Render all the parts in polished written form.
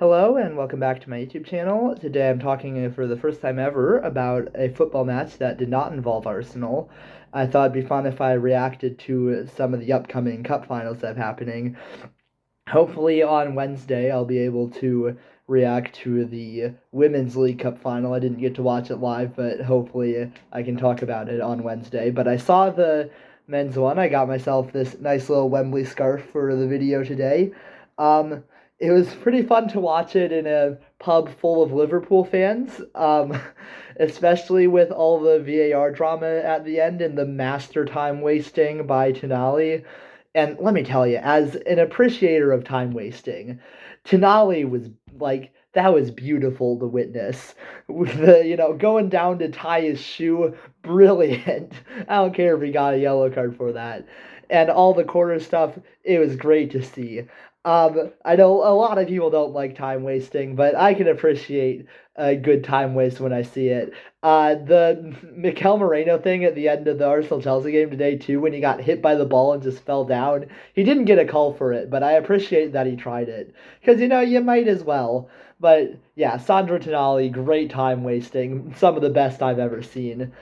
Hello and welcome back to my YouTube channel. Today I'm talking for the first time ever about a football match that did not involve Arsenal. I thought it'd be fun if I reacted to some of the upcoming cup finals that are happening. Hopefully on Wednesday I'll be able to react to the Women's League Cup final. I didn't get to watch it live, but hopefully I can talk about it on Wednesday. But I saw the men's one. I got myself this nice little Wembley scarf for the video today. Um, it was pretty fun to watch it in a pub full of Liverpool fans, especially with all the VAR drama at the end and the master time wasting by Tonali. And let me tell you, as an appreciator of time wasting, Tonali was like that was beautiful to witness. With the going down to tie his shoe, brilliant. I don't care if he got a yellow card for that, and all the corner stuff. It was great to see. I know a lot of people don't like time wasting, but I can appreciate a good time waste when I see it. The Mikel Moreno thing at the end of the Arsenal Chelsea game today too, when he got hit by the ball and just fell down. He didn't get a call for it, but I appreciate that he tried it because you might as well. But yeah, Sandro Tonali, great time wasting, some of the best I've ever seen.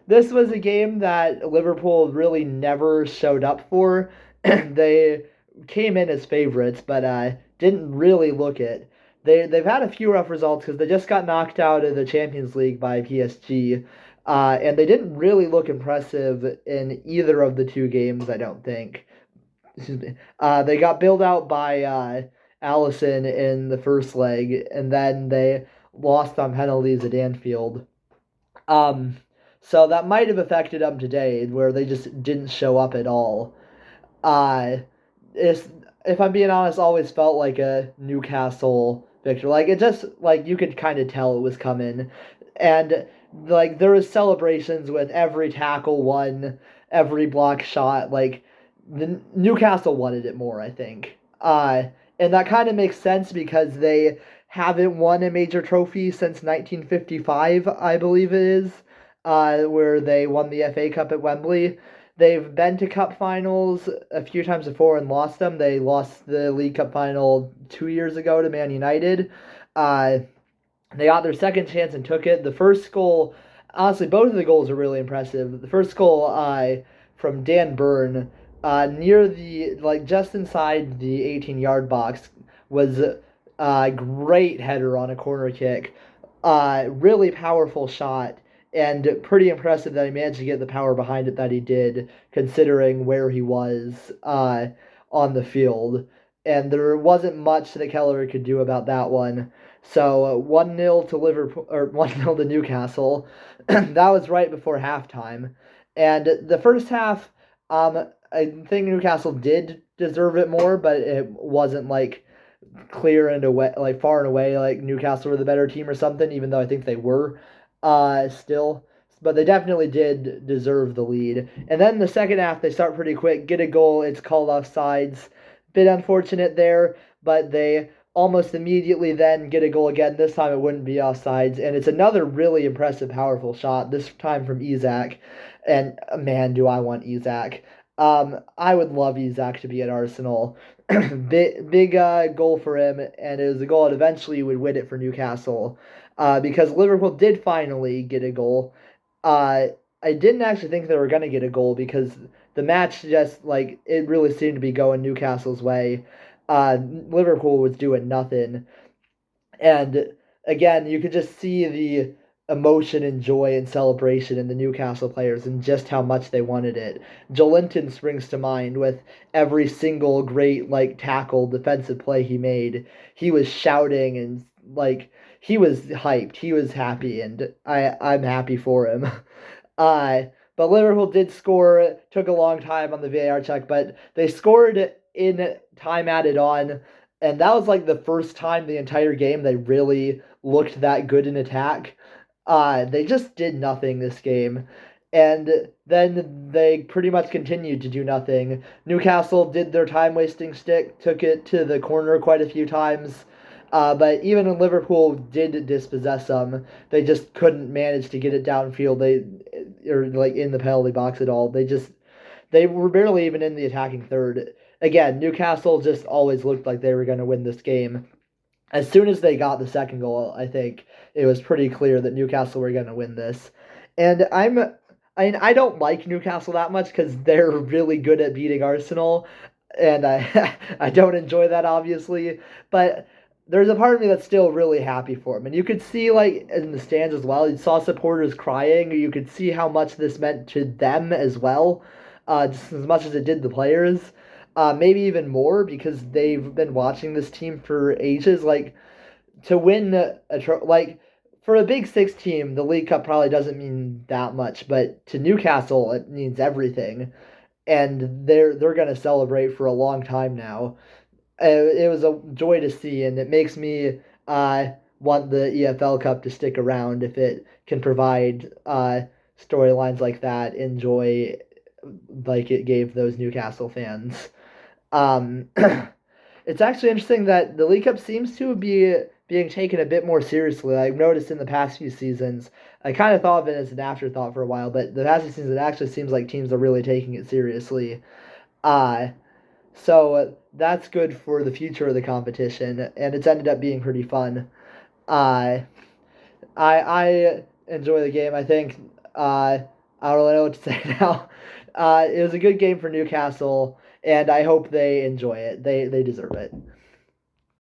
This was a game that Liverpool really never showed up for. They came in as favorites, but didn't really look it. They've had a few rough results because they just got knocked out of the Champions League by PSG, and they didn't really look impressive in either of the two games. I don't think. Excuse me. They got bailed out by Allison in the first leg, and then they lost on penalties at Anfield. Um, so that might have affected them today, where they just didn't show up at all. Uh, it's, if I'm being honest, always felt like a Newcastle victory. Like it just like you could kind of tell it was coming, and like there was celebrations with every tackle won, every block shot. Like the Newcastle wanted it more, I think. And that kind of makes sense because they haven't won a major trophy since 1955, I believe it is, where they won the FA Cup at Wembley. They've been to cup finals a few times before and lost them. They lost the League Cup final 2 years ago to Man United. Uh, they got their second chance and took it. The first goal, honestly, both of the goals are really impressive. The first goal from Dan Burn, near just inside the 18-yard box, was a great header on a corner kick. Really powerful shot and pretty impressive that he managed to get the power behind it that he did, considering where he was on the field. And there wasn't much that Keller could do about that one. So 1-0 to Liverpool or 1-0 to Newcastle. That was right before halftime. And the first half, I think Newcastle did deserve it more, but it wasn't like clear and away, like far and away, like Newcastle were the better team or something. Even though I think they were, still. But they definitely did deserve the lead. And then the second half, they start pretty quick, get a goal, it's called offsides. Bit unfortunate there, but they almost immediately then get a goal again. This time it wouldn't be offsides. And it's another really impressive, powerful shot, this time from Isak. And man, do I want Isak. I would love Isak to be at Arsenal. Big goal for him, and it was a goal that eventually would win it for Newcastle because Liverpool did finally get a goal. Uh, I didn't actually think they were going to get a goal because the match just, like, it really seemed to be going Newcastle's way. Liverpool was doing nothing. And again, you could just see the emotion and joy and celebration in the Newcastle players and just how much they wanted it. Joelinton springs to mind with every single great like tackle defensive play he made. He was shouting and like he was hyped. He was happy and I'm happy for him. Uh but Liverpool did score. It took a long time on the VAR check, but they scored in time added on, and that was like the first time the entire game they really looked that good in attack. They just did nothing this game. And then they pretty much continued to do nothing. Newcastle did their time wasting stick, took it to the corner quite a few times. But even when Liverpool did dispossess them, they just couldn't manage to get it downfield. Or like in the penalty box at all. They were barely even in the attacking third. Again, Newcastle just always looked like they were going to win this game. as soon as they got the second goal, I think it was pretty clear that Newcastle were going to win this. And I don't like Newcastle that much because they're really good at beating Arsenal, and I don't enjoy that obviously. But there's a part of me that's still really happy for them, and you could see like in the stands as well. You saw supporters crying. You could see how much this meant to them as well, just as much as it did the players. Maybe even more because they've been watching this team for ages. Like to win like for a Big Six team, the League Cup probably doesn't mean that much, but to Newcastle, it means everything, and they're gonna celebrate for a long time now. It was a joy to see, and it makes me want the EFL Cup to stick around if it can provide storylines like that and joy like it gave those Newcastle fans. Um, it's actually interesting that the League Cup seems to be being taken a bit more seriously. I've noticed in the past few seasons. I kind of thought of it as an afterthought for a while, but the past few seasons it actually seems like teams are really taking it seriously. Uh, so that's good for the future of the competition, and it's ended up being pretty fun. Uh, I enjoy the game. I think I don't really know what to say now. It was a good game for Newcastle, and I hope they enjoy it. They deserve it.